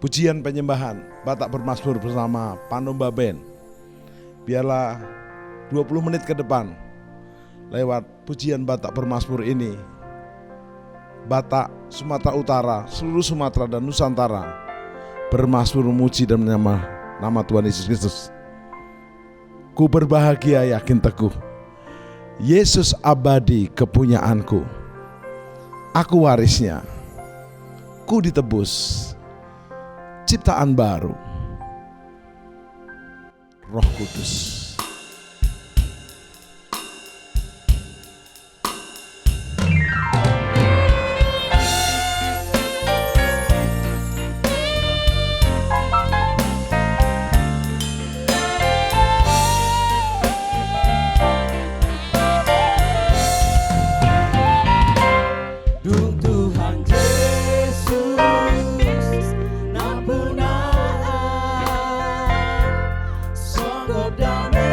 pujian penyembahan Batak bermasmur bersama Panomba Band. Biarlah 20 menit ke depan lewat pujian Batak bermasmur ini, Batak, Sumatera Utara, seluruh Sumatera dan Nusantara bermasmur memuji dan menyembah nama Tuhan Yesus Kristus. Ku berbahagia yakin teguh, Yesus abadi kepunyaanku. Aku warisnya, ku ditebus, ciptaan baru, Roh Kudus. Down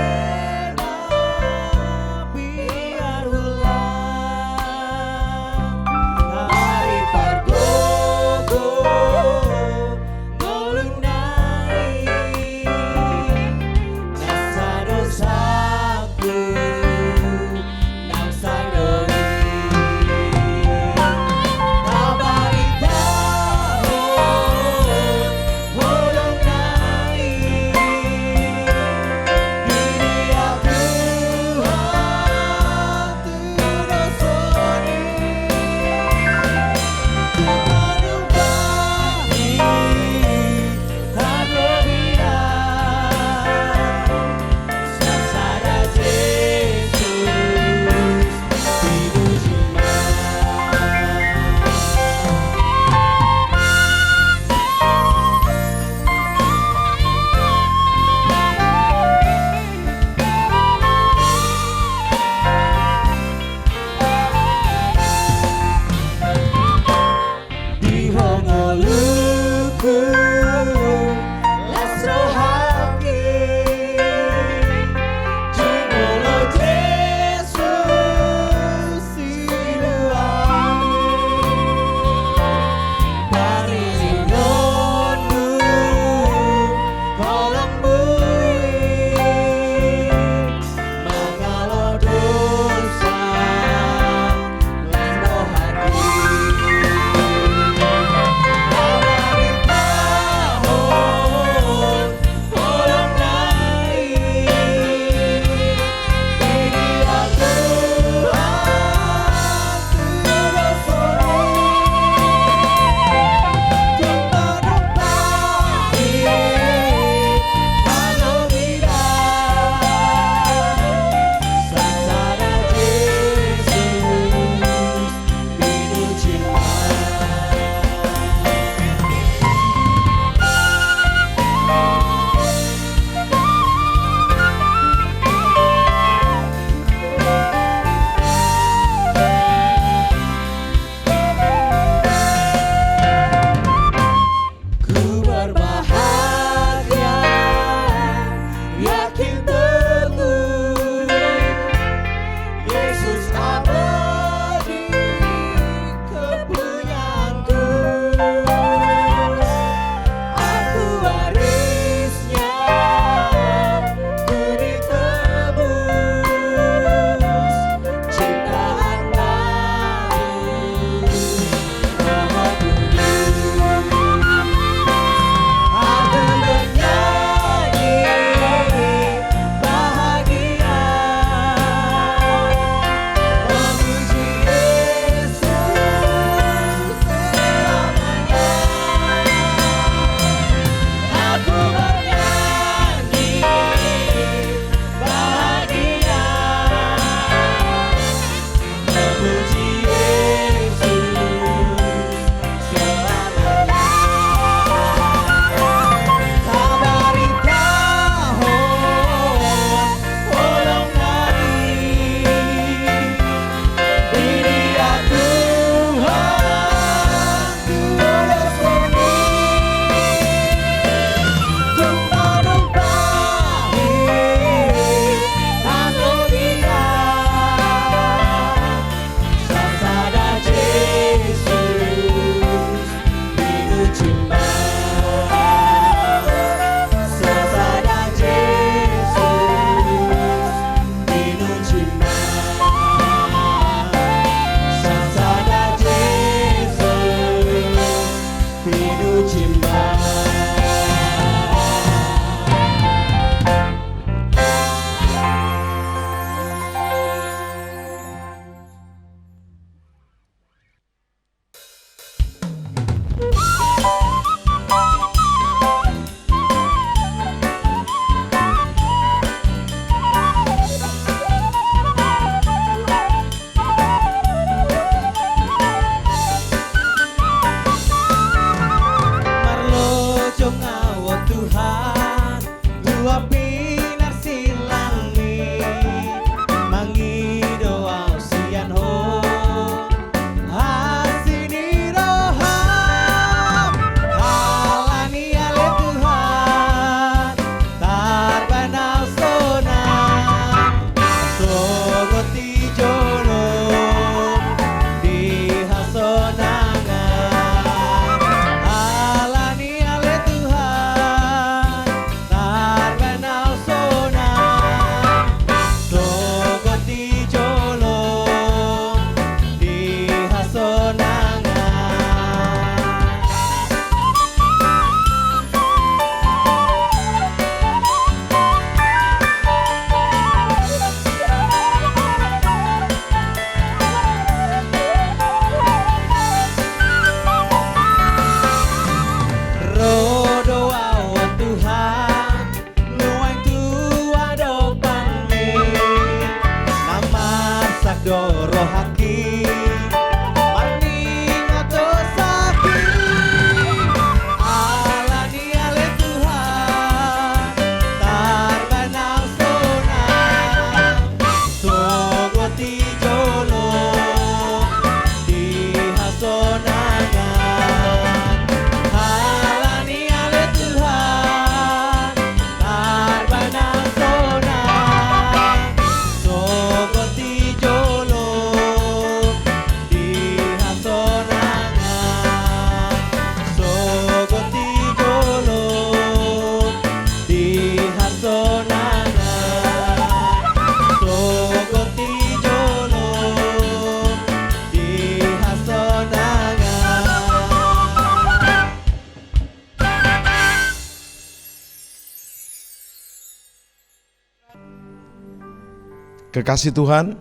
Kekasih Tuhan,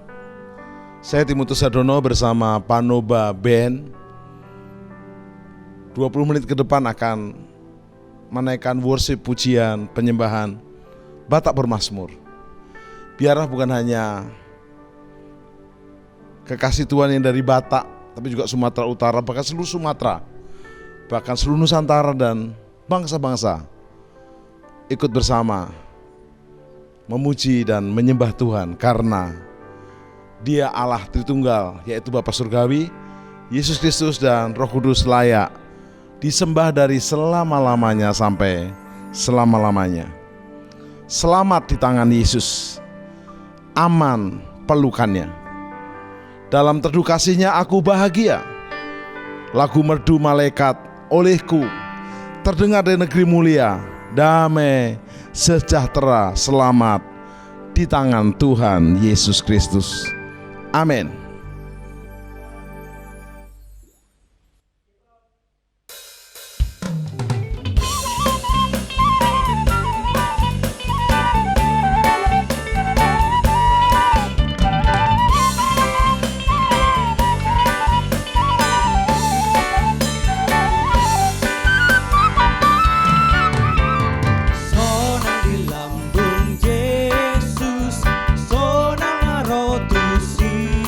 saya Timotius Sadono bersama Panoba Band 20 menit ke depan akan menaikkan worship, pujian, penyembahan Batak Bermazmur. Biarlah bukan hanya kekasih Tuhan yang dari Batak, tapi juga Sumatera Utara, bahkan seluruh Sumatera, bahkan seluruh Nusantara dan bangsa-bangsa ikut bersama memuji dan menyembah Tuhan karena Dia Allah Tritunggal, yaitu Bapa Surgawi, Yesus Kristus dan Roh Kudus layak disembah dari selama-lamanya sampai selama-lamanya. Selamat di tangan Yesus, aman pelukannya. Dalam teduh kasih-Nya aku bahagia. Lagu merdu malaikat olehku terdengar dari negeri mulia, damai, sejahtera, selamat di tangan Tuhan Yesus Kristus. Amin. Sonang di lambung Yesus, sonang arotusi.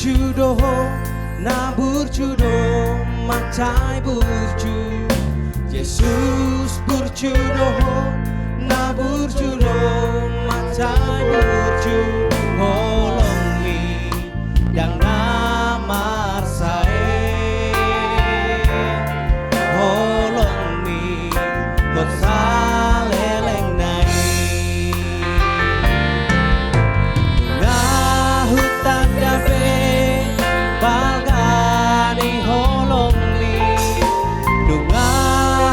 burcu doho, na burcu do, matai burcu. Yesus burcu doho, na burcu do, matai burcu. Holong mi yang namar sae, holong mi kot saleleng nai. Hutan dabe balgani holong mi, dunga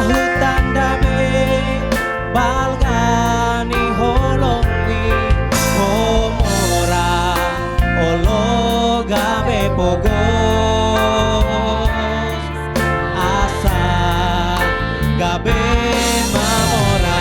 hutan dabe balgani holong mi, homora olo gabe pogos asa gabe mamora.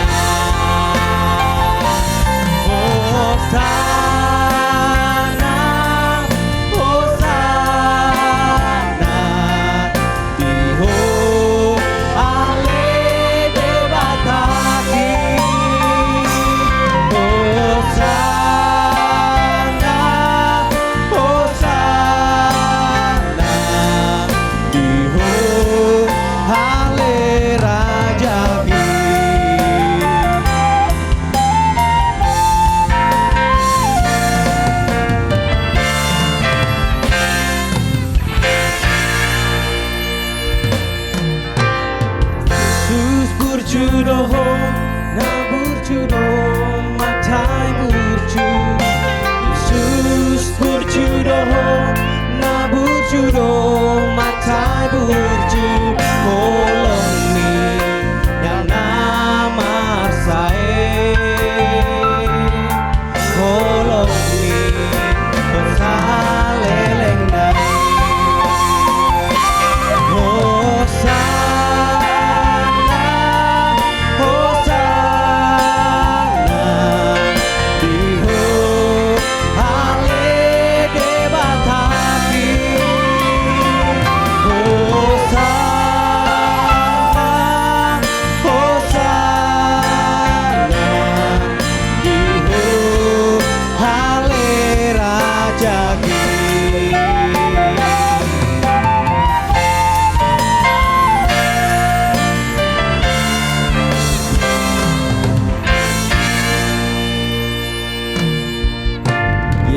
Burcu doho, na burcu do, matai burcu. Yesus burcu doho, na burcu do, matai burcu. Holong mi yang namar sae, holong mi bersaleleng nai.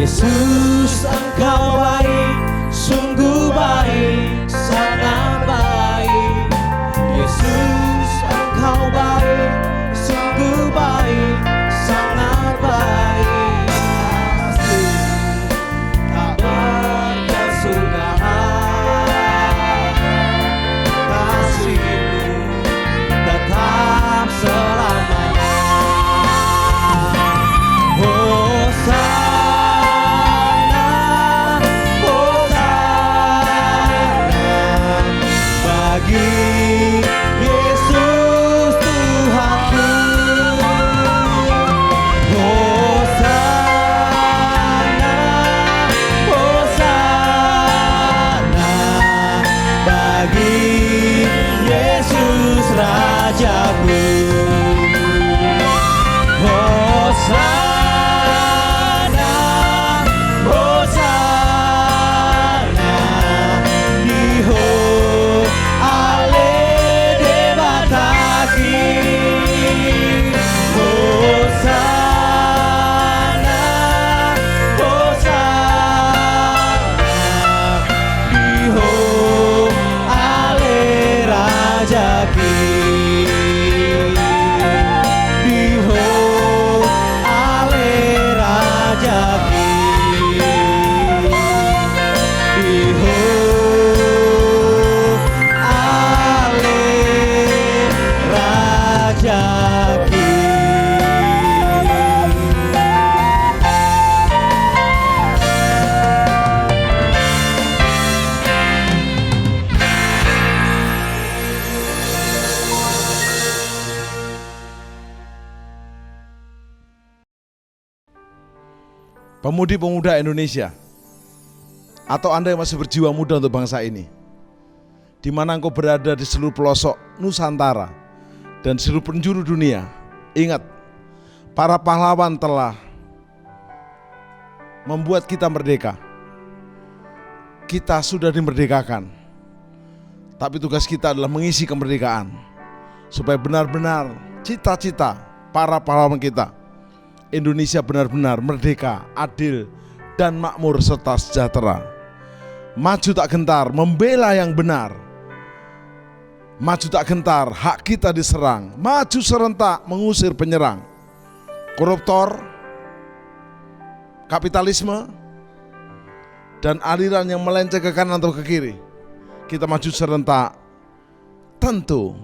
Yesus, Engkau baik, sungguh baik, sangat baik. Yesus, Engkau baik, sungguh baik, sangat baik. Pasti kabar kesudahan, kasih-Mu tetap selamanya. Yesus Tuhanku, Hosana, Hosana, bagi Yesus Rajaku. Hosana, Hosana, Diho Hosana, Hosana, Diho ale rajaki, Diho ale rajaki, Diho ale rajaki. Pemudi-pemuda Indonesia, atau Anda yang masih berjiwa muda untuk bangsa ini, di mana engkau berada di seluruh pelosok Nusantara dan seluruh penjuru dunia, ingat, para pahlawan telah membuat kita merdeka. kita sudah dimerdekakan. Tapi tugas kita adalah mengisi kemerdekaan supaya benar-benar cita-cita para pahlawan kita, Indonesia benar-benar merdeka, adil, dan makmur serta sejahtera. Maju tak gentar, membela yang benar. Maju tak gentar, hak kita diserang. Maju serentak, mengusir penyerang. Koruptor, kapitalisme, dan aliran yang melenceng ke kanan atau ke kiri. Kita maju serentak, tentu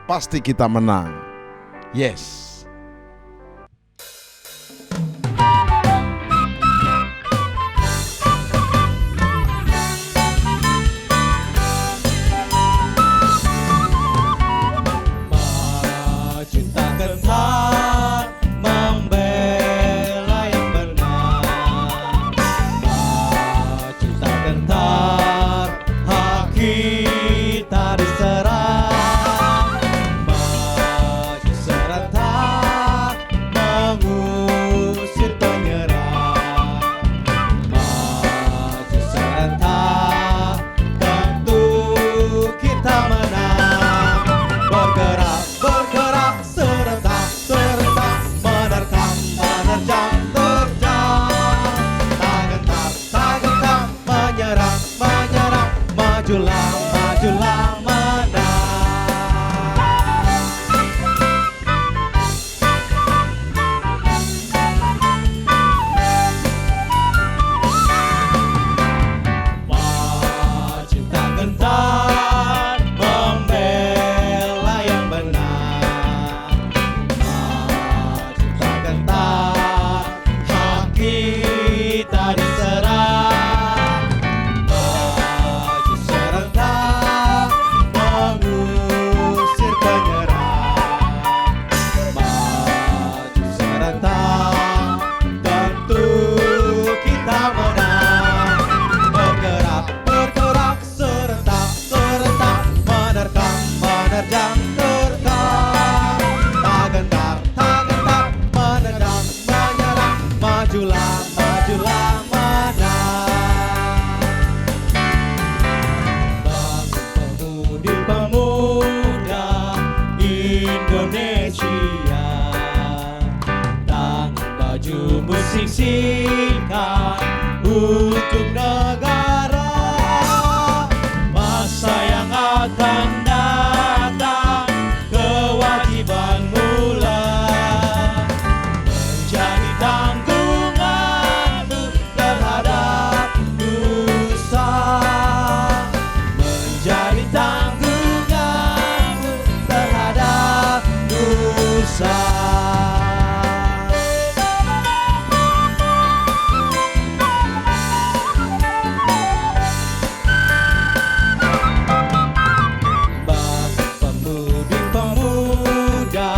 pasti kita menang. Yes. Maju tak gentar, membela yang benar. Maju tak gentar, hak kita diserang. Maju serentak, mengusir penyerang. Maju serentak, tentu kita menang. Bergerak, bergerak, serentak, serentak, menerkam, menerjang, terjang. Tak gentar, tak gentar, menyerang, menyerang, majulah, majulah, menang. Maju tak gentar, membela yang benar. Maju tak gentar, hak kita diserang. Maju serentak, mengusir penyerang. Maju serentak, tentu kita menang. Bergerak, bergerak, serentak, serentak, menerkam, menerjang, terkam. Tak gentar, menendang, menyerang, majulah, majulah, menang. Bangun pemudi-pemuda Indonesia, tangan baju musik singkat untuk negara. Masa yang akan datang, kewajiban mula menjadi tanggunganmu terhadap nusa. Menjadi tanggunganmu terhadap nusa. Bangun pemudi-pemuda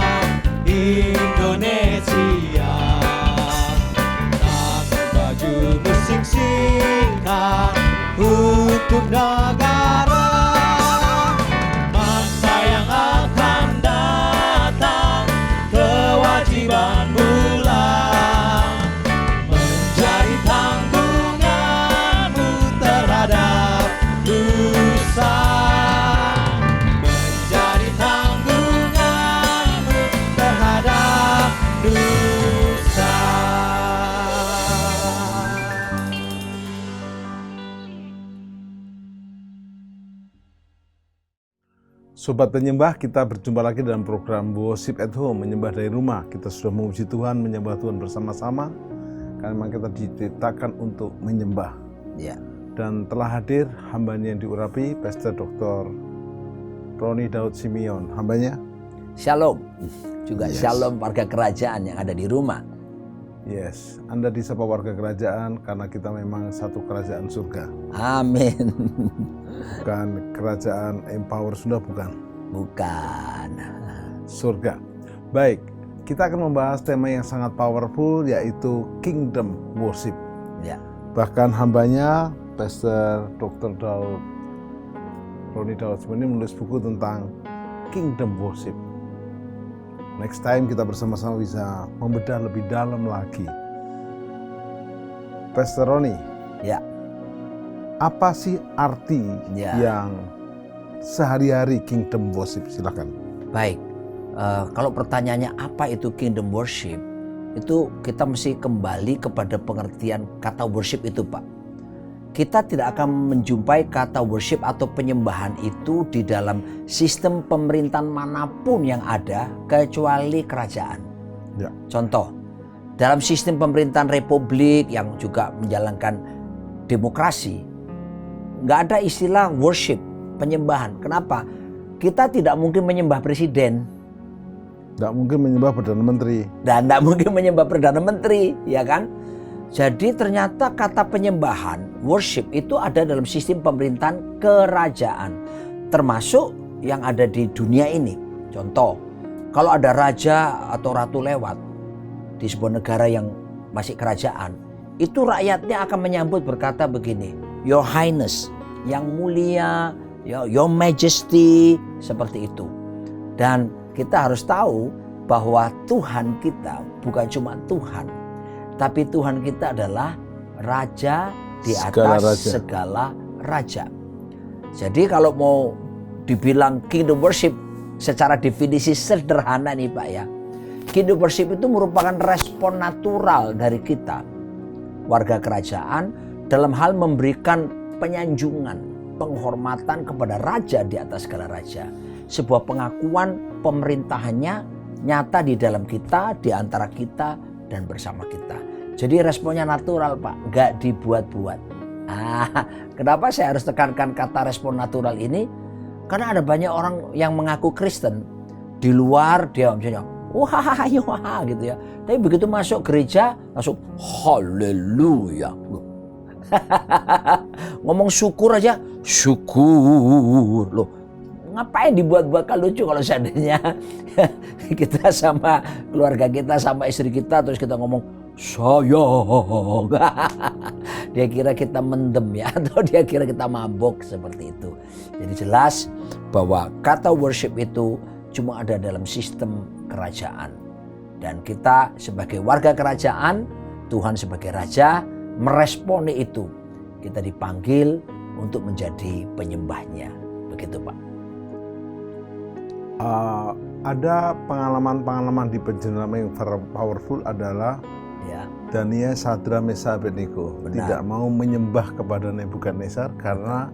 Indonesia, pakai baju musik singkat untuk negara. Masa yang akan datang, kewajiban mula menjadi tanggunganmu terhadap nusa. Menjadi tanggunganmu terhadap nusa. Sobat penyembah, kita berjumpa lagi dalam program Worship at Home, menyembah dari rumah. Kita sudah memuji Tuhan, menyembah Tuhan bersama-sama, karena memang kita diciptakan untuk menyembah. Ya, Dan telah hadir hambanya yang diurapi, Pastor Dr. Roni Daud Simeon. Hambanya? shalom. Juga Yes. shalom warga kerajaan yang ada di rumah. Yes, Anda disapa warga kerajaan karena kita memang satu kerajaan surga. Amin. Bukan kerajaan Empower Sunda, bukan. Bukan. Surga. Baik, kita akan membahas tema yang sangat powerful, yaitu Kingdom Worship. Ya, Bahkan hambanya, Pastor Dr. Roni Daud ini menulis buku tentang Kingdom Worship. Next time kita bersama-sama bisa membedah lebih dalam lagi. Pastor Roni, ya. Apa sih arti Ya. yang sehari-hari kingdom worship? Silakan. Baik, kalau pertanyaannya apa itu kingdom worship, itu kita mesti kembali kepada pengertian kata worship itu, Pak. Kita tidak akan menjumpai kata worship atau penyembahan itu di dalam sistem pemerintahan manapun yang ada kecuali kerajaan. Ya. Contoh, dalam sistem pemerintahan republik yang juga menjalankan demokrasi, nggak ada istilah worship, penyembahan. Kenapa? Kita tidak mungkin menyembah presiden. Tidak mungkin menyembah Perdana Menteri. Dan tidak mungkin menyembah Perdana Menteri, ya kan? Jadi ternyata kata penyembahan, worship itu ada dalam sistem pemerintahan kerajaan. Termasuk yang ada di dunia ini. Contoh, kalau ada raja atau ratu lewat di sebuah negara yang masih kerajaan, itu rakyatnya akan menyambut berkata begini, Your Highness, yang mulia, Your Majesty, seperti itu. Dan kita harus tahu bahwa Tuhan kita bukan cuma Tuhan, tapi Tuhan kita adalah Raja di atas segala raja. Jadi kalau mau dibilang kingdom worship secara definisi sederhana nih Pak ya, kingdom worship itu merupakan respon natural dari kita, warga kerajaan, dalam hal memberikan penyanjungan, penghormatan kepada Raja di atas segala raja. Sebuah pengakuan pemerintahannya nyata di dalam kita, di antara kita, dan bersama kita. Jadi responnya natural Pak, gak dibuat-buat. Kenapa saya harus tekankan kata respon natural ini? Karena ada banyak orang yang mengaku Kristen, di luar dia misalnya wah gitu ya, tapi begitu masuk gereja langsung haleluya. Ngomong syukur aja syukur loh. Ngapain dibuat-buat? Kan lucu kalau seandainya kita sama keluarga kita, sama istri kita, terus kita ngomong sayang. Dia kira kita mendem ya, atau dia kira kita mabok seperti itu. Jadi jelas bahwa kata worship itu cuma ada dalam sistem kerajaan. Dan kita sebagai warga kerajaan, Tuhan sebagai raja, meresponi itu. Kita dipanggil untuk menjadi penyembahnya. Begitu Pak. Ada pengalaman-pengalaman di perjalanan yang powerful adalah Ya. Daniel, Sadra, Mesha, Abednego tidak mau menyembah kepada Nebukadnezar karena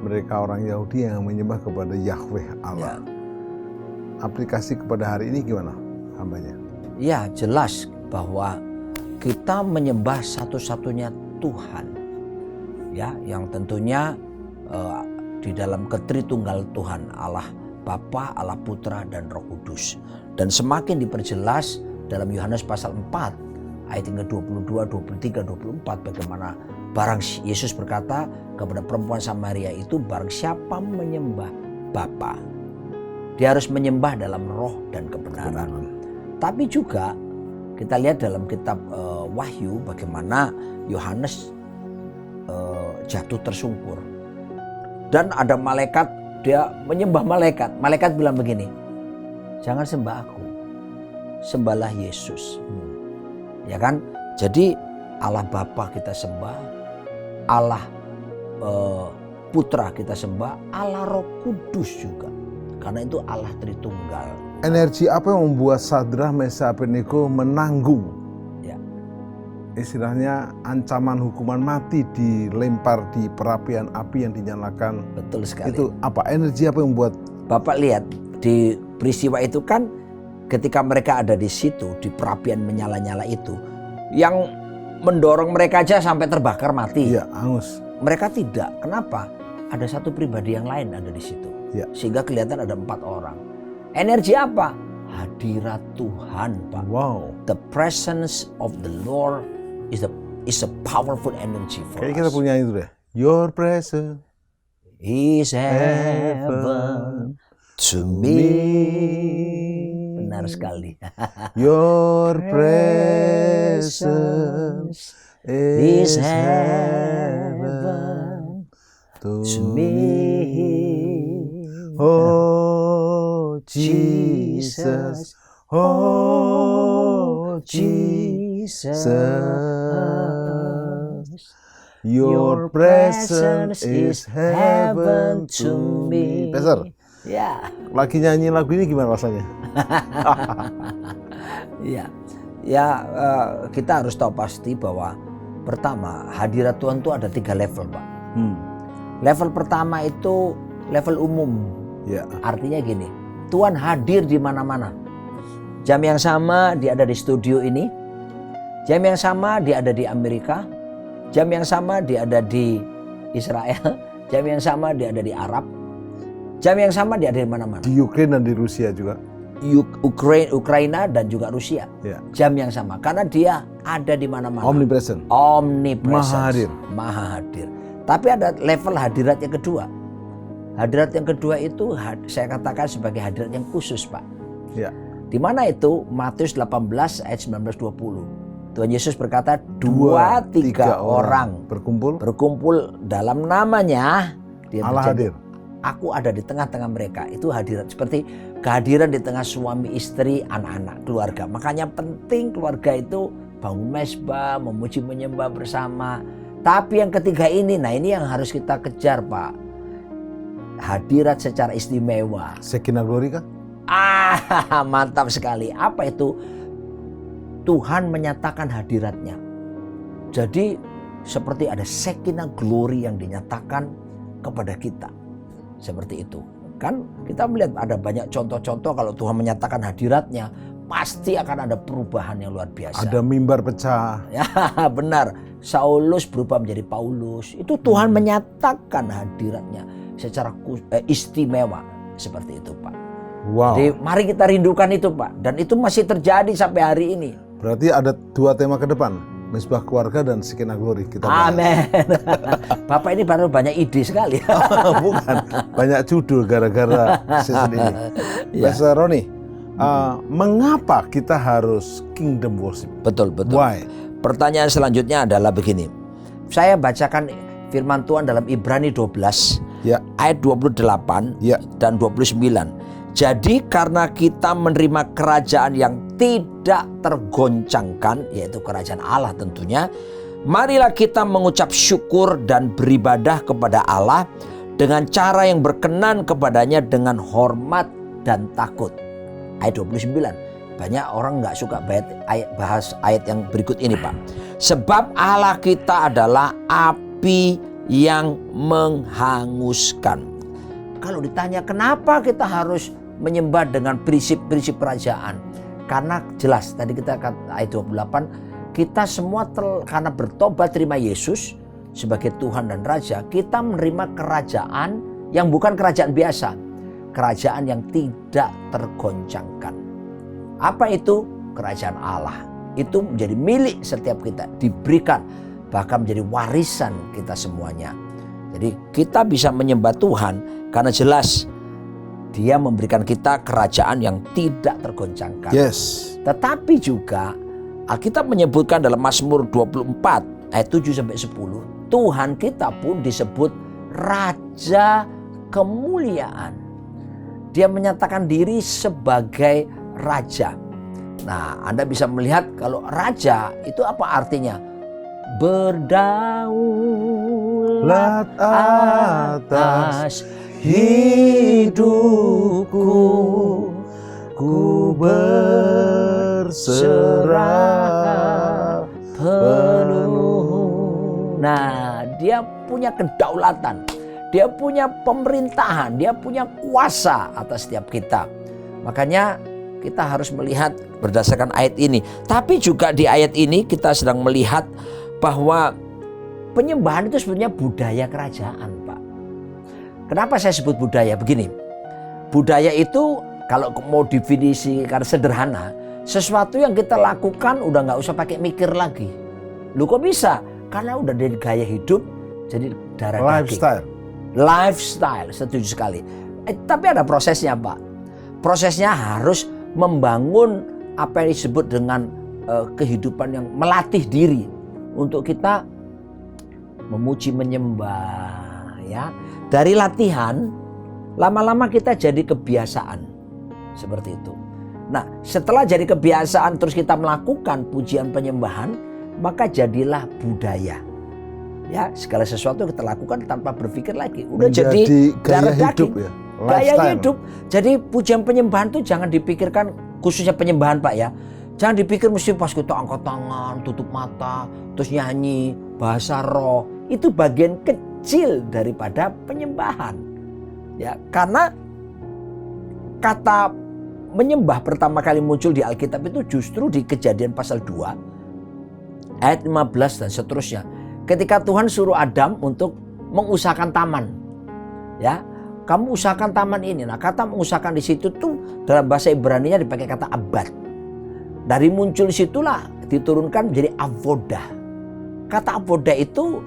mereka orang Yahudi yang menyembah kepada Yahweh Allah. Ya. Aplikasi kepada hari ini gimana hambanya? Ya jelas bahwa kita menyembah satu-satunya Tuhan, ya, yang tentunya di dalam ketritunggal Tuhan, Allah Bapa, Allah Putra, dan Roh Kudus. Dan semakin diperjelas dalam Yohanes pasal 4 ayat yang ke-22, 23, 24, bagaimana barang Yesus berkata kepada perempuan Samaria itu, barang siapa menyembah Bapa, dia harus menyembah dalam roh dan kebenaran. Tapi juga kita lihat dalam kitab Wahyu bagaimana Yohanes jatuh tersungkur. Dan ada malaikat, dia menyembah malaikat. Malaikat bilang begini, jangan sembah aku, sembahlah Yesus. Ya kan? Jadi Allah Bapa kita sembah, Allah Putra kita sembah, Allah Roh Kudus juga. Karena itu Allah Tritunggal. Energi apa yang membuat Sadra, Mesha, Abednego menanggung? Ya. Istilahnya ancaman hukuman mati dilempar di perapian api yang dinyalakan. Betul sekali. Itu apa? Energi apa yang membuat? Bapak lihat di peristiwa itu kan, ketika mereka ada di situ, di perapian menyala-nyala itu, yang mendorong mereka aja sampai terbakar mati. Iya, angus. Mereka tidak. Kenapa? Ada satu pribadi yang lain ada di situ. Ya. Sehingga kelihatan ada 4 orang. Energi apa? Hadirat Tuhan, Pak. Wow. The presence of the Lord is a powerful energy for Kayaknya us. kita punya itu deh. Your presence is heaven to me. Benar sekali. Your presence is heaven to me. Oh Jesus, oh Jesus, Your presence is heaven to me. Pastor, Ya, lagi nyanyi lagu ini gimana rasanya? ya, kita harus tahu pasti bahwa pertama hadirat Tuhan itu ada 3 level, Pak. Level pertama itu level umum. Ya. Artinya gini, Tuhan hadir di mana-mana. Jam yang sama dia ada di studio ini. Jam yang sama dia ada di Amerika. Jam yang sama dia ada di Israel. Jam yang sama dia ada di Arab. Jam yang sama dia ada di mana-mana. Di Ukraina dan di Rusia juga. Ukraina dan juga Rusia. Ya. Jam yang sama. Karena dia ada di mana-mana. Omnipresent. Omnipresence. Maha hadir. Maha hadir. Tapi ada level hadirat yang kedua. Hadirat yang kedua itu saya katakan sebagai hadirat yang khusus, Pak. Ya. Di mana itu? Matius 18 ayat 19-20. Tuhan Yesus berkata, 2-3 orang berkumpul dalam namanya, dia Allah hadir. Aku ada di tengah-tengah mereka. Itu hadirat seperti kehadiran di tengah suami, istri, anak-anak, keluarga. Makanya penting keluarga itu bangun mezbah, memuji menyembah bersama. Tapi yang ketiga ini, nah ini yang harus kita kejar, Pak. Hadirat secara istimewa. Shekinah glory kah? Mantap sekali. Apa itu? Tuhan menyatakan hadiratnya. Jadi seperti ada Shekinah glory yang dinyatakan kepada kita. Seperti itu. Kan kita melihat ada banyak contoh-contoh kalau Tuhan menyatakan hadiratnya, pasti akan ada perubahan yang luar biasa. Ada mimbar pecah. Ya, benar. Saulus berubah menjadi Paulus. Itu Tuhan menyatakan hadiratnya secara istimewa. Seperti itu, Pak. Wow. Jadi mari kita rindukan itu, Pak. Dan itu masih terjadi sampai hari ini. Berarti ada 2 tema ke depan. Mezbah keluarga dan Shekinah glory. Kita Amin. Bapak ini baru banyak ide sekali. Bukan. Banyak judul gara-gara season ini. Ya. Pastor Roni, mengapa kita harus kingdom worship? Betul. Why? Pertanyaan selanjutnya adalah begini. Saya bacakan firman Tuhan dalam Ibrani 12 Ya. ayat 28 Ya. dan 29. Jadi karena kita menerima kerajaan yang tidak tergoncangkan, yaitu kerajaan Allah tentunya, marilah kita mengucap syukur dan beribadah kepada Allah dengan cara yang berkenan kepadanya dengan hormat dan takut. Ayat 29. Banyak orang nggak suka bahas ayat yang berikut ini, Pak. Sebab Allah kita adalah api yang menghanguskan. Kalau ditanya kenapa kita harus menyembah dengan prinsip-prinsip kerajaan, karena jelas tadi kita kata ayat 28, kita semua karena bertobat terima Yesus sebagai Tuhan dan Raja, kita menerima kerajaan yang bukan kerajaan biasa, kerajaan yang tidak tergoncangkan. Apa itu? Kerajaan Allah. Itu menjadi milik setiap kita, diberikan, bahkan menjadi warisan kita semuanya. Jadi kita bisa menyembah Tuhan karena jelas Dia memberikan kita kerajaan yang tidak tergoncangkan. Yes. Tetapi juga Alkitab menyebutkan dalam Mazmur 24 ayat 7-10, Tuhan kita pun disebut Raja Kemuliaan. Dia menyatakan diri sebagai Raja. Nah, Anda bisa melihat kalau Raja itu apa artinya? Berdaulat atas hidupku, ku berserah penuh. Nah, dia punya kedaulatan, dia punya pemerintahan, dia punya kuasa atas setiap kita. Makanya kita harus melihat berdasarkan ayat ini. Tapi juga di ayat ini kita sedang melihat bahwa penyembahan itu sebenarnya budaya kerajaan, Pak. Kenapa saya sebut budaya? Begini, budaya itu kalau mau definisikan sederhana, sesuatu yang kita lakukan udah nggak usah pakai mikir lagi. Lu kok bisa? Karena udah dari gaya hidup, jadi darah Lifestyle. daging. Lifestyle, setuju sekali. Tapi ada prosesnya, Pak. Prosesnya harus membangun apa yang disebut dengan kehidupan yang melatih diri untuk kita memuji menyembah, ya. Dari latihan lama-lama kita jadi kebiasaan seperti itu. Nah, setelah jadi kebiasaan terus kita melakukan pujian penyembahan, maka jadilah budaya. Ya, segala sesuatu kita lakukan tanpa berpikir lagi. Udah Menjadi jadi gaya darah hidup daging. ya. Gaya Lifestyle. hidup. Jadi pujian penyembahan tuh jangan dipikirkan, khususnya penyembahan Pak ya. Jangan dipikir mesti pas kita angkat tangan, tutup mata, terus nyanyi, bahasa roh. Itu bagian kecil daripada penyembahan. Ya, karena kata menyembah pertama kali muncul di Alkitab itu justru di Kejadian pasal 2 ayat 15 dan seterusnya. Ketika Tuhan suruh Adam untuk mengusahakan taman. Ya, kamu usahakan taman ini. Nah, kata mengusahakan di situ tuh dalam bahasa Ibrani-nya dipakai kata abad. Dari muncul situlah diturunkan menjadi avodah. Kata avodah itu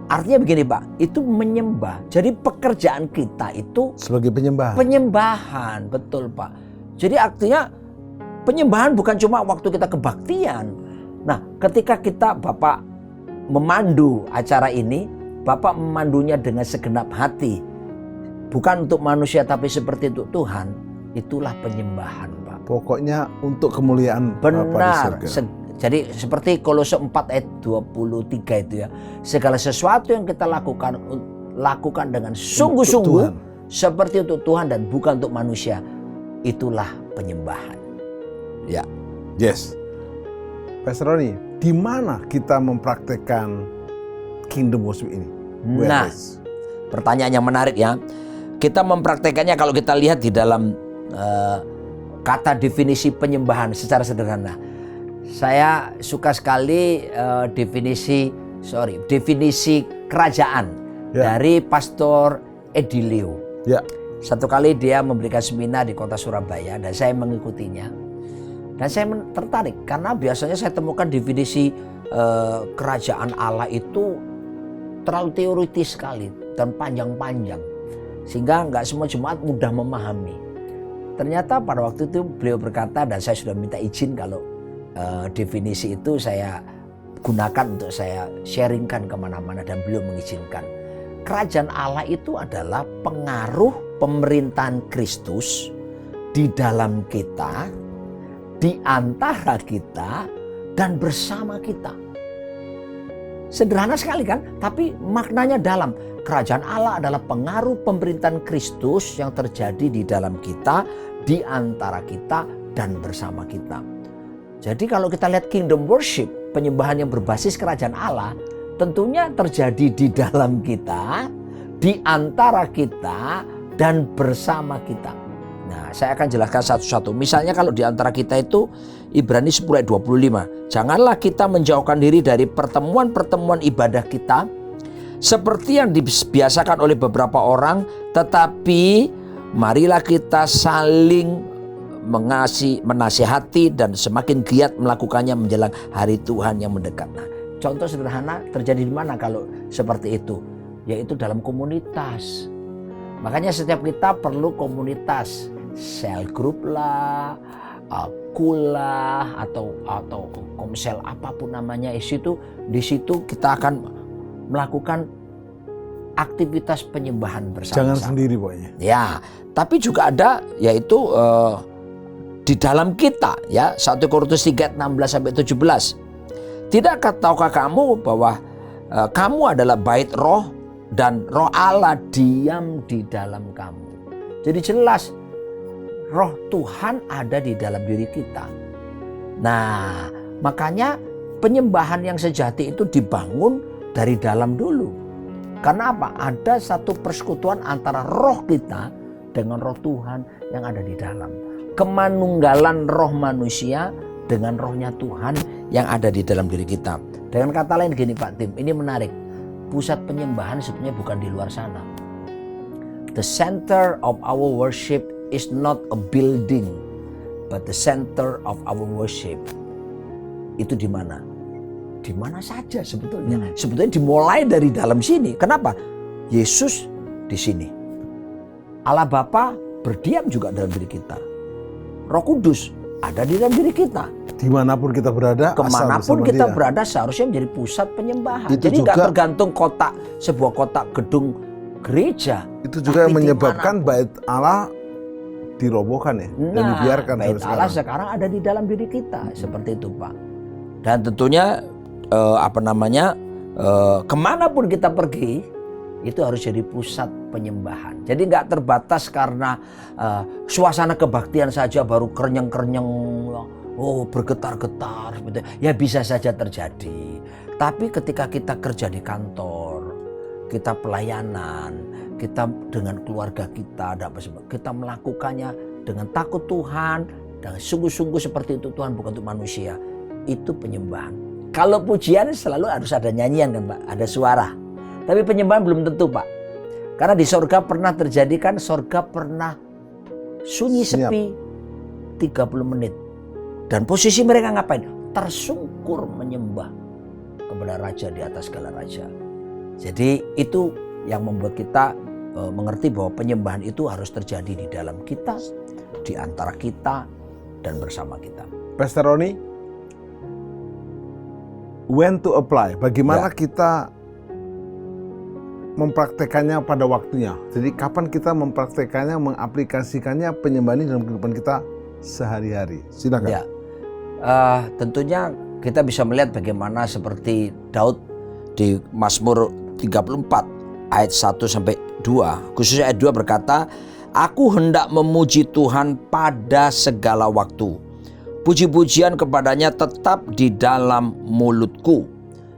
artinya begini Pak, itu menyembah. Jadi pekerjaan kita itu Sebagai penyembahan. penyembahan, betul Pak. Jadi artinya penyembahan bukan cuma waktu kita kebaktian. Nah, ketika kita Bapak memandu acara ini, Bapak memandunya dengan segenap hati. Bukan untuk manusia tapi seperti untuk Tuhan. Itulah penyembahan Pak. Pokoknya untuk kemuliaan Bapa di Benar. surga. Jadi seperti Kolose 4 ayat 23 itu ya. Segala sesuatu yang kita lakukan dengan sungguh-sungguh Tuhan. seperti untuk Tuhan dan bukan untuk manusia. Itulah penyembahan. Ya. Yes. Pastor Roni, di mana kita mempraktekkan kingdom worship ini? Where Nah, is? pertanyaan yang menarik ya. Kita mempraktekannya kalau kita lihat di dalam kata definisi penyembahan secara sederhana. Saya suka sekali definisi kerajaan dari Pastor Edilio. Ya. Satu kali dia memberikan seminar di kota Surabaya dan saya mengikutinya. Dan saya tertarik karena biasanya saya temukan definisi kerajaan Allah itu terlalu teoritis sekali dan panjang-panjang. Sehingga nggak semua jemaat mudah memahami. Ternyata pada waktu itu beliau berkata, dan saya sudah minta izin kalau definisi itu saya gunakan untuk saya sharingkan kemana-mana dan beliau mengizinkan. Kerajaan Allah itu adalah pengaruh pemerintahan Kristus di dalam kita, di antara kita, dan bersama kita. Sederhana sekali kan? Tapi maknanya dalam. Kerajaan Allah adalah pengaruh pemerintahan Kristus yang terjadi di dalam kita, di antara kita, dan bersama kita. Jadi kalau kita lihat kingdom worship, penyembahan yang berbasis kerajaan Allah, tentunya terjadi di dalam kita, di antara kita, dan bersama kita. Nah, saya akan jelaskan satu-satu. Misalnya kalau di antara kita itu Ibrani 10 ayat 25. Janganlah kita menjauhkan diri dari pertemuan-pertemuan ibadah kita seperti yang dibiasakan oleh beberapa orang, tetapi marilah kita saling menasihati dan semakin giat melakukannya menjelang hari Tuhan yang mendekat. Nah, contoh sederhana terjadi di mana kalau seperti itu? Yaitu dalam komunitas. Makanya setiap kita perlu komunitas, cell group lah, kula atau komsel apapun namanya. Di situ kita akan melakukan aktivitas penyembahan bersama-sama. Jangan sendiri pokoknya. Ya, tapi juga ada yaitu di dalam kita ya, 1 Korintus 3 16 sampai 17. Tidakkah tahukah kamu bahwa kamu adalah bait roh dan roh Allah diam di dalam kamu. Jadi jelas roh Tuhan ada di dalam diri kita. Nah, makanya penyembahan yang sejati itu dibangun dari dalam dulu. Karena apa? Ada satu persekutuan antara roh kita dengan roh Tuhan yang ada di dalam. Kemanunggalan roh manusia dengan rohnya Tuhan yang ada di dalam diri kita. Dengan kata lain gini Pak Tim, ini menarik. Pusat penyembahan sebenarnya bukan di luar sana. The center of our worship is not a building, but the center of our worship. Itu di mana? Di mana saja sebetulnya. Sebetulnya dimulai dari dalam sini. Kenapa? Yesus di sini. Allah Bapa berdiam juga dalam diri kita. Roh Kudus ada di dalam diri kita. Dimanapun kita berada, Kemanapun kita berada seharusnya menjadi pusat penyembahan. Itu jadi juga, nggak tergantung sebuah kotak gedung gereja. Itu juga yang menyebabkan bait Allah dirobohkan ya, dan dibiarkan bait Allah sekarang ada di dalam diri kita, seperti itu Pak. Dan tentunya kemanapun kita pergi itu harus jadi pusat penyembahan. Jadi nggak terbatas karena suasana kebaktian saja baru kerenyeng-kerenyeng, bergetar-getar, gitu. Ya bisa saja terjadi. Tapi ketika kita kerja di kantor, kita pelayanan, kita dengan keluarga kita, kita melakukannya dengan takut Tuhan, dan sungguh-sungguh seperti itu Tuhan, bukan untuk manusia. Itu penyembahan. Kalau pujian selalu harus ada nyanyian kan Pak, ada suara. Tapi penyembahan belum tentu Pak. Karena di sorga pernah terjadi kan, sorga pernah sunyi sepi 30 menit. Dan posisi mereka ngapain? Tersungkur menyembah kepada Raja di atas segala raja. Jadi itu yang membuat kita mengerti bahwa penyembahan itu harus terjadi di dalam kita, di antara kita, dan bersama kita. Pastor Roni, when to apply? Bagaimana kita mempraktekannya pada waktunya? Jadi kapan kita mempraktekannya, mengaplikasikannya penyembahan ini dalam kehidupan kita sehari-hari? Silakan. Ya, tentunya kita bisa melihat bagaimana seperti Daud di Mazmur 34 ayat 1 sampai 2. Khususnya ayat 2 berkata, "Aku hendak memuji Tuhan pada segala waktu. Puji-pujian kepadanya tetap di dalam mulutku."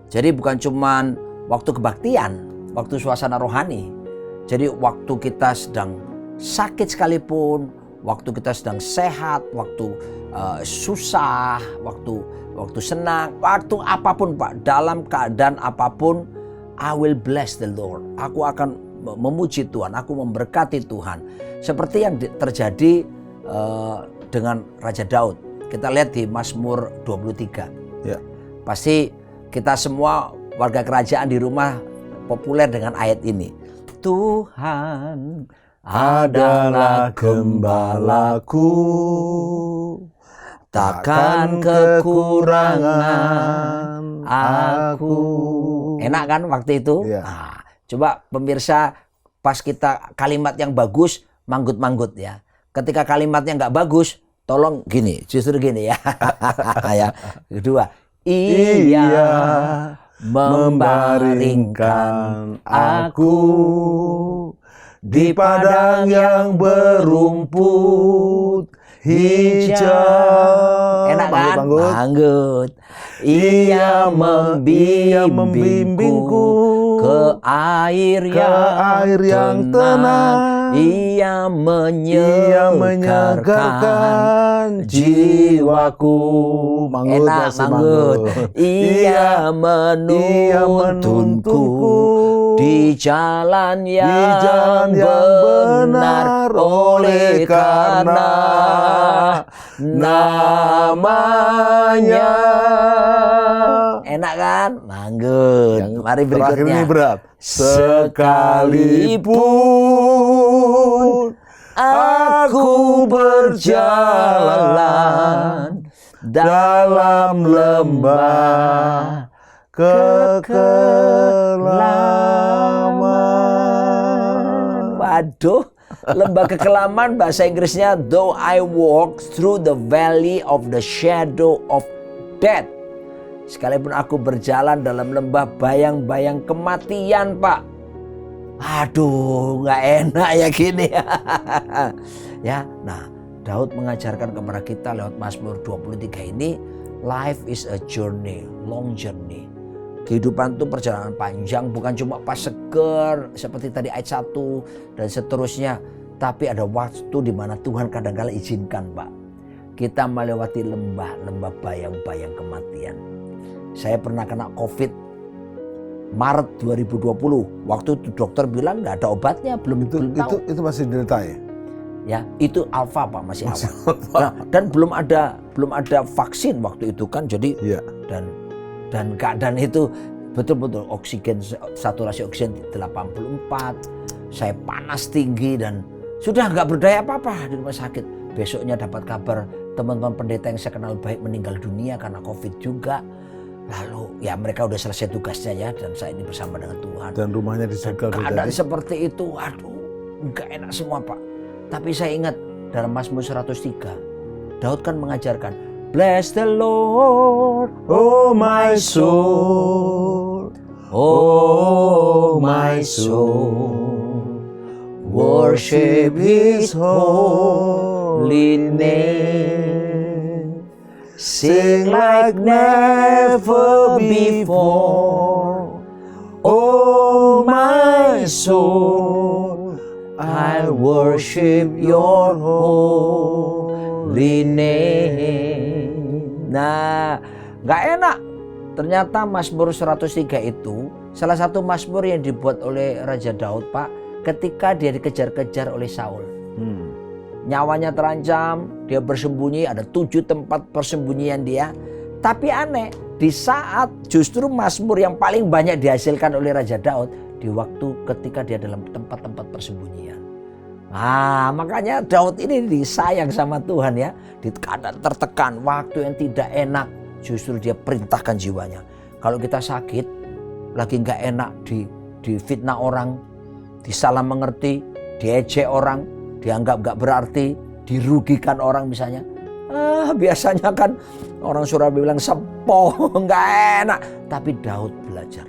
Jadi bukan cuman waktu kebaktian, waktu suasana rohani. Jadi waktu kita sedang sakit sekalipun, waktu kita sedang sehat, waktu susah, waktu senang, waktu apapun Pak, dalam keadaan apapun, I will bless the Lord. Aku akan memuji Tuhan, aku memberkati Tuhan. Seperti yang terjadi dengan Raja Daud. Kita lihat di Mazmur 23. Ya. Pasti kita semua warga kerajaan di rumah populer dengan ayat ini. Tuhan adalah gembalaku, takkan kekurangan aku. Enak kan waktu itu? Ya. Nah, coba pemirsa, pas kita kalimat yang bagus, manggut-manggut ya. Ketika kalimatnya nggak bagus, tolong gini, justru gini ya. Ya. Kedua, ia membaringkan aku di padang yang berumput hijau. Enak kan? Manggut. Ia membimbingku ke air yang tenang. Ia menyegarkan jiwaku. Enak, manggut. Ia menuntunku di jalan yang benar, oleh karena namanya. Enak kan? Manggut. Mari berikutnya. Ini berat. Sekalipun aku berjalan dalam lembah kekelaman. Waduh, lembah kekelaman bahasa Inggrisnya, though I walk through the valley of the shadow of death. Sekalipun aku berjalan dalam lembah bayang-bayang kematian, Pak. Aduh, nggak enak ya gini. Ya, nah, Daud mengajarkan kepada kita lewat Mazmur 23 ini, life is a journey, long journey. Kehidupan itu perjalanan panjang, bukan cuma pas seger seperti tadi ayat 1 dan seterusnya, tapi ada waktu di mana Tuhan kadang-kala izinkan, Pak, kita melewati lembah bayang-bayang kematian. Saya pernah kena COVID Maret 2020. Waktu itu dokter bilang nggak ada obatnya, belum tahu. Itu masih Delta ya? Ya, itu alfa Pak, masih awal. Nah, dan belum ada vaksin waktu itu kan, jadi ya. Dan keadaan itu betul-betul oksigen, saturasi oksigen 84, saya panas tinggi dan sudah nggak berdaya apa-apa di rumah sakit. Besoknya dapat kabar teman-teman pendeta yang saya kenal baik meninggal dunia karena COVID juga. Lalu ya mereka udah selesai tugasnya ya, dan saya ini bersama dengan Tuhan. Dan rumahnya disegel. Keadaan seperti itu, aduh, nggak enak semua Pak. Tapi saya ingat dalam Mazmur 103, Daud kan mengajarkan, bless the Lord, oh my soul, Oh my soul, worship His holy name. Sing like never before. Oh my soul, I worship your holy name. Nah, gak enak. Ternyata Mazmur 103 itu salah satu Mazmur yang dibuat oleh Raja Daud, Pak, ketika dia dikejar-kejar oleh Saul. Nyawanya terancam, dia bersembunyi, ada 7 tempat persembunyian dia. Tapi aneh, di saat justru Mazmur yang paling banyak dihasilkan oleh Raja Daud di waktu ketika dia dalam tempat-tempat persembunyian. Nah, makanya Daud ini disayang sama Tuhan ya. Di keadaan tertekan, waktu yang tidak enak, justru dia perintahkan jiwanya. Kalau kita sakit, lagi nggak enak, difitnah orang, disalah mengerti, diejek orang, dianggap nggak berarti, dirugikan orang misalnya. Biasanya kan orang Surabaya bilang sepoh, nggak enak. Tapi Daud belajar,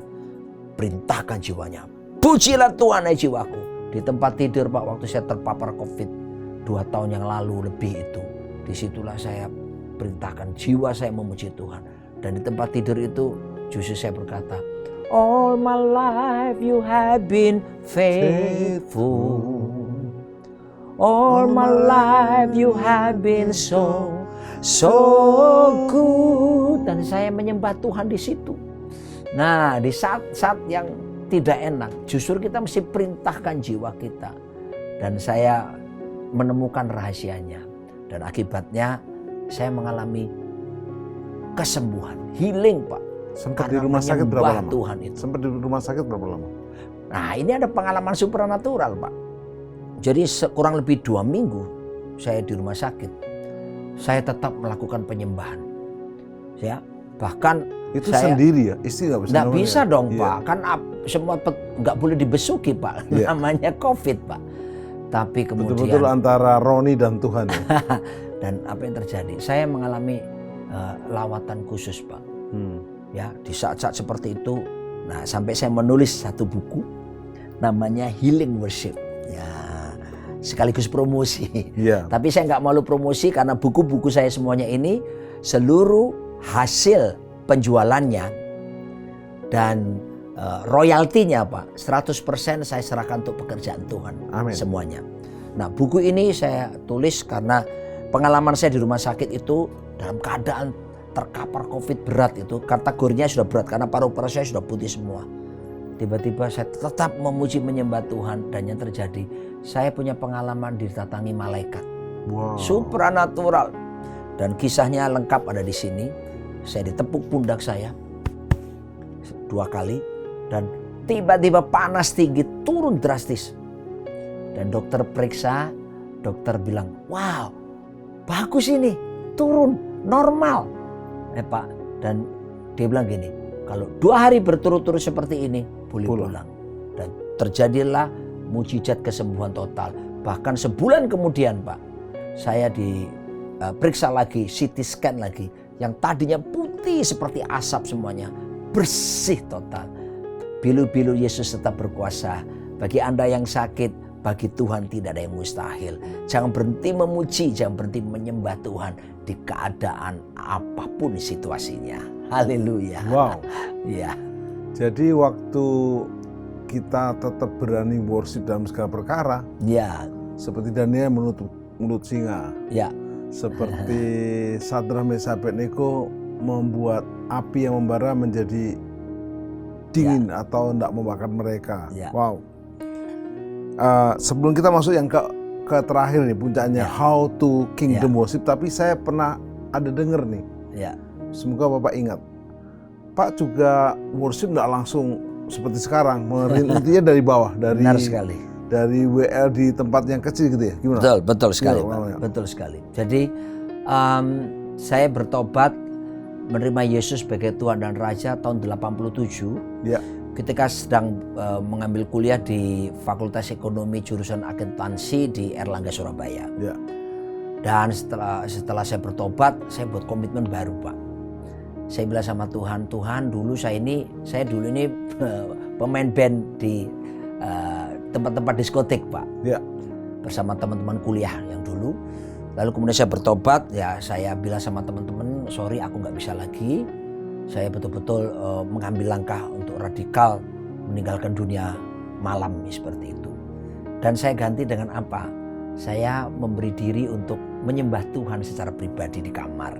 perintahkan jiwanya. Pujilah Tuhan hai jiwaku. Di tempat tidur Pak, waktu saya terpapar COVID 2 tahun yang lalu lebih itu, disitulah saya perintahkan jiwa saya memuji Tuhan. Dan di tempat tidur itu justru saya berkata, all my life you have been faithful. All my life you have been so good. Dan saya menyembah Tuhan di situ. Nah, di saat-saat yang tidak enak, justru kita mesti perintahkan jiwa kita. Dan saya menemukan rahasianya. Dan akibatnya saya mengalami kesembuhan, healing Pak. Sempat di rumah sakit berapa lama? Tuhan itu. Sempat di rumah sakit berapa lama? Nah, ini ada pengalaman supranatural Pak. Jadi kurang lebih 2 minggu saya di rumah sakit. Saya tetap melakukan penyembahan. Ya, bahkan itu saya sendiri ya, istri nggak bisa dong iya. Pak. Kan semua nggak boleh dibesuki Pak. Iya. Namanya COVID Pak. Tapi kemudian betul-betul antara Roni dan Tuhan ya. Dan apa yang terjadi? Saya mengalami lawatan khusus Pak. Ya, di saat-saat seperti itu, nah sampai saya menulis satu buku namanya Healing Worship. Ya, sekaligus promosi. Yeah. Tapi saya nggak malu promosi karena buku-buku saya semuanya ini seluruh hasil penjualannya dan royaltinya Pak, 100% saya serahkan untuk pekerjaan Tuhan. Amin. Semuanya. Nah, buku ini saya tulis karena pengalaman saya di rumah sakit itu dalam keadaan terkapar COVID berat itu, kategorinya sudah berat karena paru-paru saya sudah putih semua. Tiba-tiba saya tetap memuji menyembah Tuhan dan yang terjadi, saya punya pengalaman didatangi malaikat. Wow. Supranatural. Dan kisahnya lengkap ada di sini. Saya ditepuk pundak saya 2 kali dan tiba-tiba panas tinggi turun drastis. Dan dokter periksa, dokter bilang, wow, bagus ini, turun normal. Pak, dan dia bilang gini, kalau 2 hari berturut-turut seperti ini boleh pulang. Dan terjadilah mujizat kesembuhan total. Bahkan sebulan kemudian Pak, saya diperiksa lagi, CT scan lagi, yang tadinya putih seperti asap semuanya, bersih total. Bilu-bilu Yesus tetap berkuasa. Bagi Anda yang sakit, bagi Tuhan tidak ada yang mustahil. Jangan berhenti memuji, jangan berhenti menyembah Tuhan di keadaan apapun situasinya. Haleluya. Wow. Ya. Jadi waktu kita tetap berani worship dalam segala perkara, Ya. seperti Daniel menutup mulut singa, Ya. seperti Sadrak Mesach Abednego membuat api yang membara menjadi dingin atau tidak membakar mereka. Ya. Wow. Sebelum kita masuk yang ke terakhir nih puncaknya how to kingdom worship, tapi saya pernah ada dengar nih. Ya. Semoga Bapak ingat. Pak juga worship tidak langsung seperti sekarang, merintinya dari bawah, Benar sekali. dari WL di tempat yang kecil gitu ya. Gimana? Betul sekali, Gimana, Pak. namanya? Betul sekali. Jadi saya bertobat menerima Yesus sebagai Tuhan dan Raja tahun 87. Ya. Ketika sedang mengambil kuliah di Fakultas Ekonomi jurusan Akuntansi di Erlangga Surabaya. Ya. Dan setelah saya bertobat, saya buat komitmen baru Pak. saya bilang sama Tuhan, Tuhan saya dulu ini pemain band di tempat-tempat diskotik Pak. Ya. Bersama teman-teman kuliah yang dulu. Lalu kemudian saya bertobat, ya saya bilang sama teman-teman, sorry aku nggak bisa lagi. Saya betul-betul mengambil langkah untuk radikal meninggalkan dunia malam seperti itu. Dan saya ganti dengan apa? Saya memberi diri untuk menyembah Tuhan secara pribadi di kamar.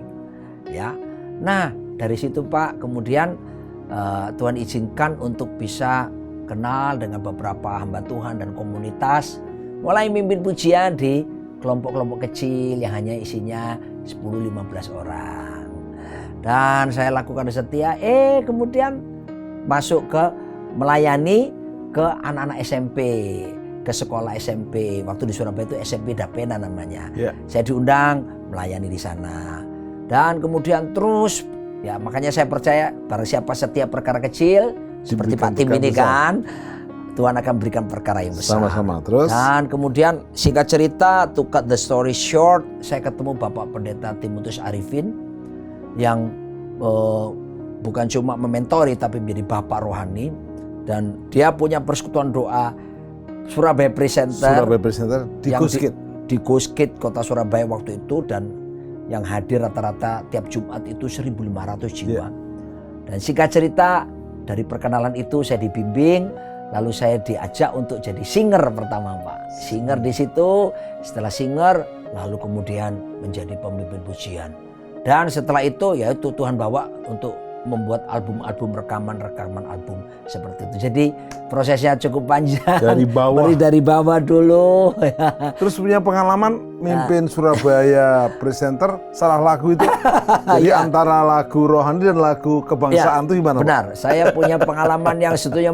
Ya, nah dari situ Pak, kemudian Tuhan izinkan untuk bisa kenal dengan beberapa hamba Tuhan dan komunitas, mulai mimpin pujian di kelompok-kelompok kecil yang hanya isinya 10-15 orang. Dan saya lakukan setia, kemudian masuk ke melayani ke anak-anak SMP, ke sekolah SMP. Waktu di Surabaya itu SMP Dapena namanya. Yeah. Saya diundang melayani di sana. Dan kemudian terus, ya makanya saya percaya barang siapa setiap perkara kecil, seperti Pak Tim ini kan, Tuhan akan berikan perkara yang besar. Sama-sama. Terus? Dan kemudian singkat cerita, to cut the story short, saya ketemu Bapak Pendeta Timotius Arifin yang bukan cuma mementori tapi menjadi bapak rohani, dan dia punya persekutuan doa Surabaya Presenter di Kuskit. Di Kuskit kota Surabaya waktu itu, dan yang hadir rata-rata tiap Jumat itu 1.500 jiwa. Dan singkat cerita, dari perkenalan itu saya dibimbing, lalu saya diajak untuk jadi singer pertama Pak. Singer di situ, setelah singer lalu kemudian menjadi pemimpin pujian. Dan setelah itu ya itu Tuhan bawa untuk membuat album-album, rekaman album seperti itu. Jadi prosesnya cukup panjang. Dari bawah. Dari bawah dulu. Terus punya pengalaman mimpin Surabaya Presenter, salah lagu itu. Jadi antara lagu rohani dan lagu kebangsaan itu gimana? Benar, saya punya pengalaman yang sebetulnya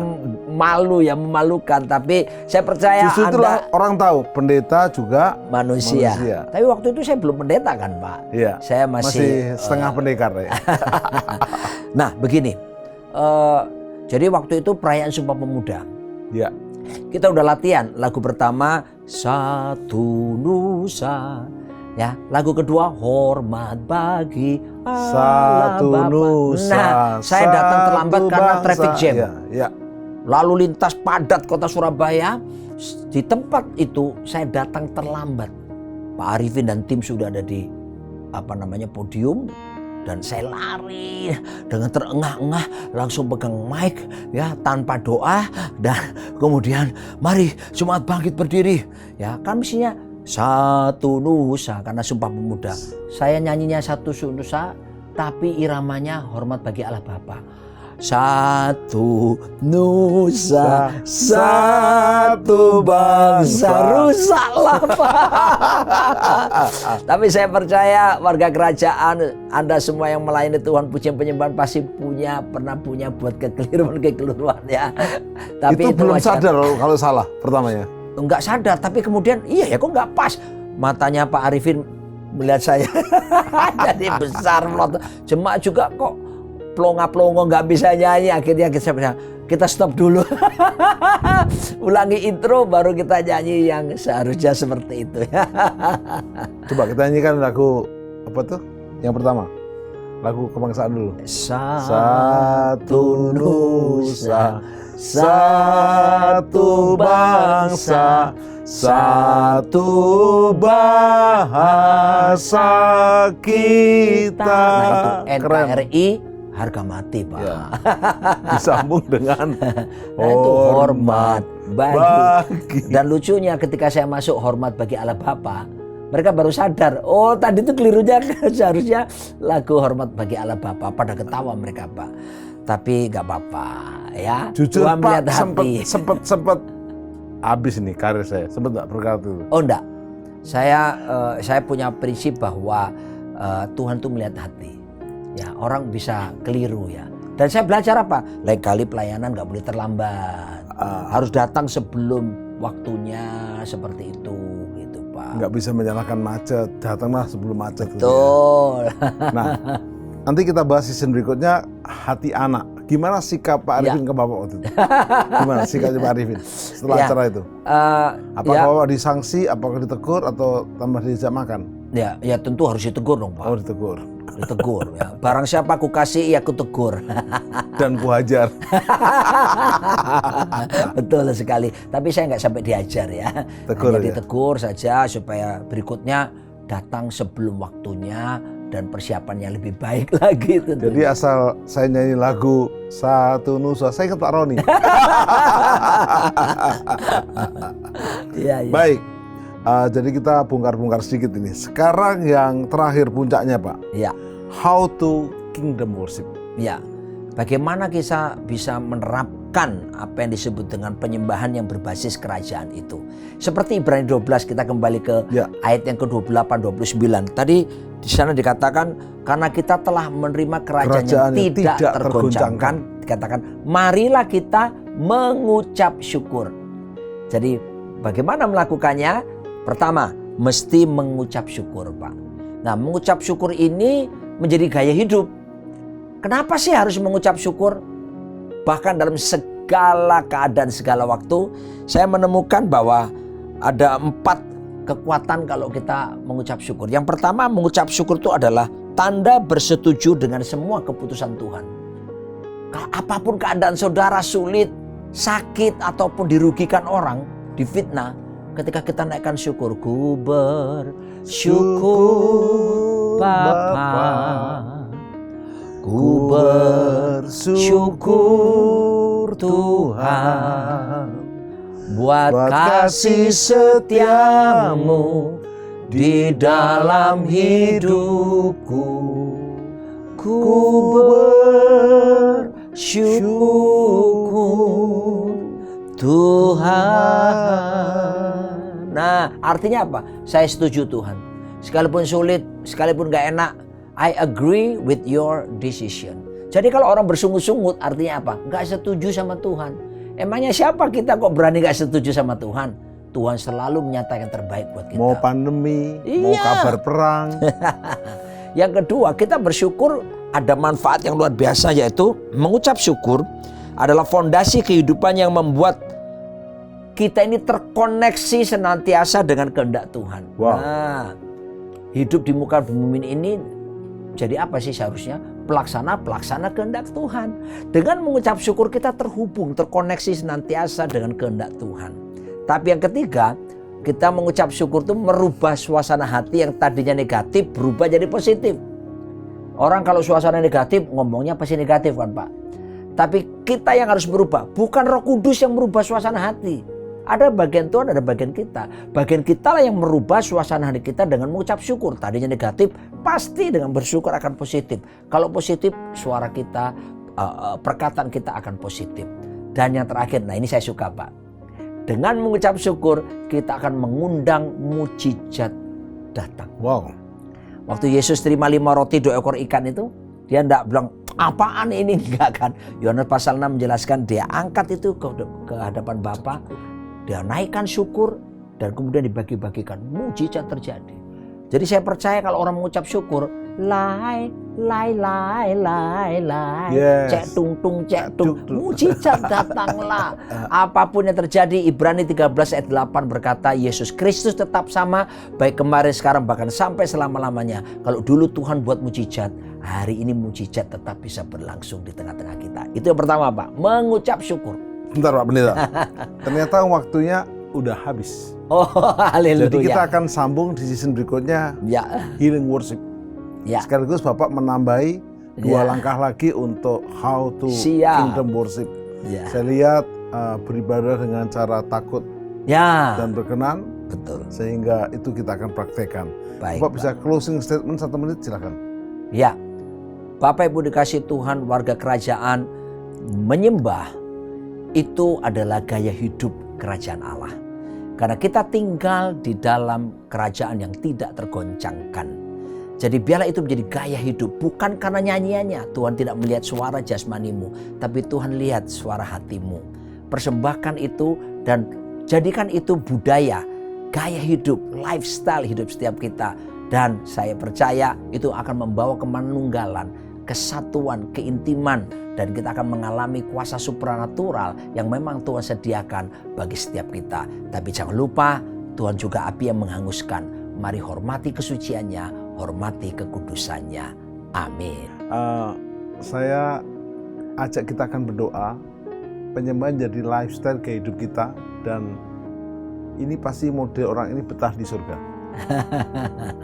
malu ya, memalukan. Tapi saya percaya justru itulah orang tahu pendeta juga manusia. Tapi waktu itu saya belum pendeta kan Pak. Iya. Saya masih setengah pendekar ya. Nah begini, jadi waktu itu perayaan Sumpah Pemuda. Ya. Kita udah latihan lagu pertama Satu Nusa, ya. Lagu kedua Hormat Bagi Allah Satu Bapa. Nusa. Nah, saya datang terlambat karena traffic jam. Ya. Lalu lintas padat kota Surabaya. Di tempat itu saya datang terlambat. Pak Arifin dan tim sudah ada di podium. Dan saya lari dengan terengah-engah langsung pegang mic ya, tanpa doa, dan kemudian mari Jemaat bangkit berdiri ya, kan mestinya Satu Nusa karena Sumpah Pemuda. Saya nyanyinya Satu Nusa tapi iramanya Hormat Bagi Allah Bapa. Satu Nusa, satu bangsa, rusaklah Pak. Tapi saya percaya warga kerajaan, Anda semua yang melayani Tuhan pujian penyembahan pasti pernah punya buat kekeliruan ya. Tapi itu belum wajar. sadar kalau salah pertamanya. Enggak sadar, tapi kemudian iya ya kok enggak pas. Matanya Pak Arifin melihat saya jadi besar, jemaat juga kok plonga-plongo nggak bisa nyanyi. Akhirnya kita stop dulu. Ulangi intro baru kita nyanyi yang seharusnya seperti itu. Coba kita nyanyikan lagu apa tuh? Yang pertama, lagu kebangsaan dulu. Satu Nusa, satu bangsa, satu bahasa kita. Nah itu NKRI harga mati Pak. Ya. Disambung dengan itu hormat bagi. Dan lucunya ketika saya masuk Hormat Bagi Allah Bapa, mereka baru sadar, oh tadi itu kelirunya seharusnya lagu Hormat Bagi Allah Bapa. Pada ketawa mereka Pak. Tapi nggak apa-apa ya. Jujur Tuhan Pak, hati. sempet habis ini karir saya. Sempet nggak berkata itu? Oh enggak. Saya punya prinsip bahwa Tuhan tuh melihat hati. Ya, orang bisa keliru ya. Dan saya belajar apa? Lain kali pelayanan nggak boleh terlambat. Harus datang sebelum waktunya seperti itu, gitu Pak. Nggak bisa menyalahkan macet, datanglah sebelum macet. Betul. Gitu ya. Nah, nanti kita bahas season berikutnya hati anak. Gimana sikap Pak Arifin ke Bapak waktu itu? Gimana sikapnya Pak Arifin setelah acara itu? Apakah Bapak disangsi, apakah ditegur, atau tambah diajak makan? Ya tentu harus ditegur dong Pak. Oh ditegur. Ditegur ya. Barang siapa aku kasih, aku tegur. Dan ku hajar. Betul sekali. Tapi saya nggak sampai diajar ya. Tegur Hanya aja. ditegur saja supaya berikutnya datang sebelum waktunya dan persiapannya lebih baik lagi. Jadi asal saya nyanyi lagu Satu Nusa, saya ingat Pak Roni. Iya, iya. Baik, jadi kita bongkar-bongkar sedikit ini. Sekarang yang terakhir puncaknya Pak, Iya. how to kingdom worship. Ya, bagaimana kita bisa menerapkan apa yang disebut dengan penyembahan yang berbasis kerajaan itu. Seperti Ibrani 12, kita kembali ke Ya. ayat yang ke-28, 29. Tadi di sana dikatakan, karena kita telah menerima kerajaan yang tidak tergoncangkan, dikatakan, marilah kita mengucap syukur. Jadi bagaimana melakukannya? Pertama, mesti mengucap syukur, Pak. Nah, mengucap syukur ini menjadi gaya hidup. Kenapa sih harus mengucap syukur? Bahkan dalam segala keadaan, segala waktu, saya menemukan bahwa ada 4 kekuatan kalau kita mengucap syukur. Yang pertama, mengucap syukur itu adalah tanda bersetuju dengan semua keputusan Tuhan. Apapun keadaan saudara sulit, sakit, ataupun dirugikan orang, difitnah, ketika kita naikkan syukur, ku bersyukur Bapa. Ku bersyukur Tuhan buat kasih setiamu di dalam hidupku. Ku bersyukur Tuhan. Nah, artinya apa? Saya setuju Tuhan. Sekalipun sulit, sekalipun gak enak, I agree with your decision. Jadi kalau orang bersungut-sungut artinya apa? Gak setuju sama Tuhan. Emangnya siapa kita kok berani gak setuju sama Tuhan? Tuhan selalu menyatakan terbaik buat kita. Mau pandemi, mau Iya. kabar perang. Yang kedua, kita bersyukur ada manfaat yang luar biasa, yaitu mengucap syukur adalah fondasi kehidupan yang membuat kita ini terkoneksi senantiasa dengan kehendak Tuhan. Wow. Nah, hidup di muka bumi ini jadi apa sih seharusnya? Pelaksana kehendak Tuhan. Dengan mengucap syukur kita terhubung, terkoneksi senantiasa dengan kehendak Tuhan. Tapi yang ketiga, kita mengucap syukur itu merubah suasana hati yang tadinya negatif berubah jadi positif. Orang kalau suasana negatif ngomongnya pasti negatif kan Pak. Tapi kita yang harus berubah, bukan Roh Kudus yang merubah suasana hati. Ada bagian Tuhan, ada bagian kita. Bagian kita lah yang merubah suasana hati kita dengan mengucap syukur. Tadinya negatif, pasti dengan bersyukur akan positif. Kalau positif, suara kita, perkataan kita akan positif. Dan yang terakhir, nah ini saya suka Pak. Dengan mengucap syukur, kita akan mengundang mujizat datang. Wow. Waktu Yesus terima 5 roti 2 ekor ikan itu, dia tidak bilang, apaan ini? Enggak kan. Yohanes pasal 6 menjelaskan, dia angkat itu ke hadapan Bapa. Dia naikkan syukur dan kemudian dibagi-bagikan. Mujizat terjadi. Jadi saya percaya kalau orang mengucap syukur, lai, Yes. cek tung, mujizat datanglah. Apapun yang terjadi, Ibrani 13 ayat 8 berkata, Yesus Kristus tetap sama, baik kemarin, sekarang, bahkan sampai selama-lamanya. Kalau dulu Tuhan buat mujizat, hari ini mujizat tetap bisa berlangsung di tengah-tengah kita. Itu yang pertama Pak, mengucap syukur. Bentar Pak Pendeta, ternyata waktunya udah habis. Oh, haleluya. Jadi kita akan sambung di season berikutnya, Ya, Healing Worship. ya. Sekaligus Bapak menambahi 2 Ya. langkah lagi untuk how to Siap. kingdom worship. Ya. Saya lihat beribadah dengan cara takut Ya, dan berkenan, betul. sehingga itu kita akan praktekkan. Baik, Bapak bisa closing statement 1 menit, silakan. Ya, Bapak Ibu dikasih Tuhan, warga kerajaan, menyembah itu adalah gaya hidup kerajaan Allah. Karena kita tinggal di dalam kerajaan yang tidak tergoncangkan. Jadi biarlah itu menjadi gaya hidup. Bukan karena nyanyiannya. Tuhan tidak melihat suara jasmanimu. Tapi Tuhan lihat suara hatimu. Persembahkan itu dan jadikan itu budaya. Gaya hidup, lifestyle hidup setiap kita. Dan saya percaya itu akan membawa kemanunggalan, kesatuan, keintiman. Dan kita akan mengalami kuasa supranatural yang memang Tuhan sediakan bagi setiap kita. Tapi jangan lupa, Tuhan juga api yang menghanguskan. Mari hormati kesuciannya, hormati kekudusannya. Amin. Saya ajak kita akan berdoa. Penyembahan jadi lifestyle gaya hidup kita, dan ini pasti model orang ini betah di surga.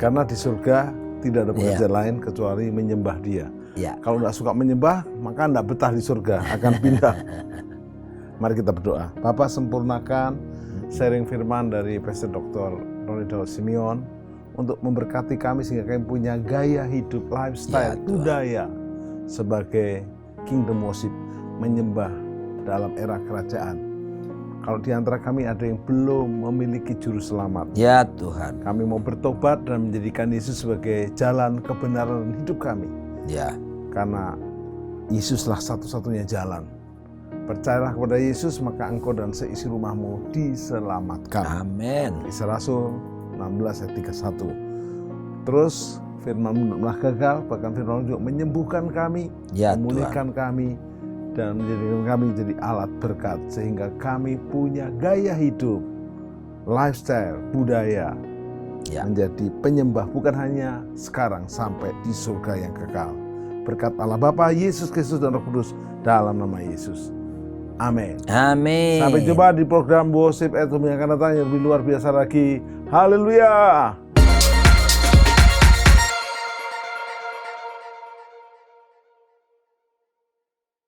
Karena di surga tidak ada pekerjaan lain kecuali menyembah Dia. Ya. Kalau nggak suka menyembah, maka nggak betah di surga, akan pindah. Mari kita berdoa. Bapa, sempurnakan sharing firman dari Pastor Dr. Roni Daud Simeon untuk memberkati kami sehingga kami punya gaya hidup, lifestyle, budaya sebagai kingdom worship, menyembah dalam era kerajaan. Kalau di antara kami ada yang belum memiliki juru selamat, Ya Tuhan. kami mau bertobat dan menjadikan Yesus sebagai jalan kebenaran hidup kami. Ya. Karena Yesuslah satu-satunya jalan. Percayalah kepada Yesus, maka engkau dan seisi rumahmu diselamatkan. Amin. Kisah Rasul 16 ayat 31. Terus firman-Mu telah gagal, bahkan firman juga menyembuhkan kami, Ya memulihkan kami, dan menjadikan kami jadi alat berkat, sehingga kami punya gaya hidup, lifestyle, budaya, Ya. menjadi penyembah bukan hanya sekarang, sampai di surga yang kekal. Berkat Allah Bapa, Yesus Kristus dan Roh Kudus, dalam nama Yesus. Amin. Amin. Sampai jumpa di program Worship At Home yang akan datang yang lebih luar biasa lagi. Haleluya.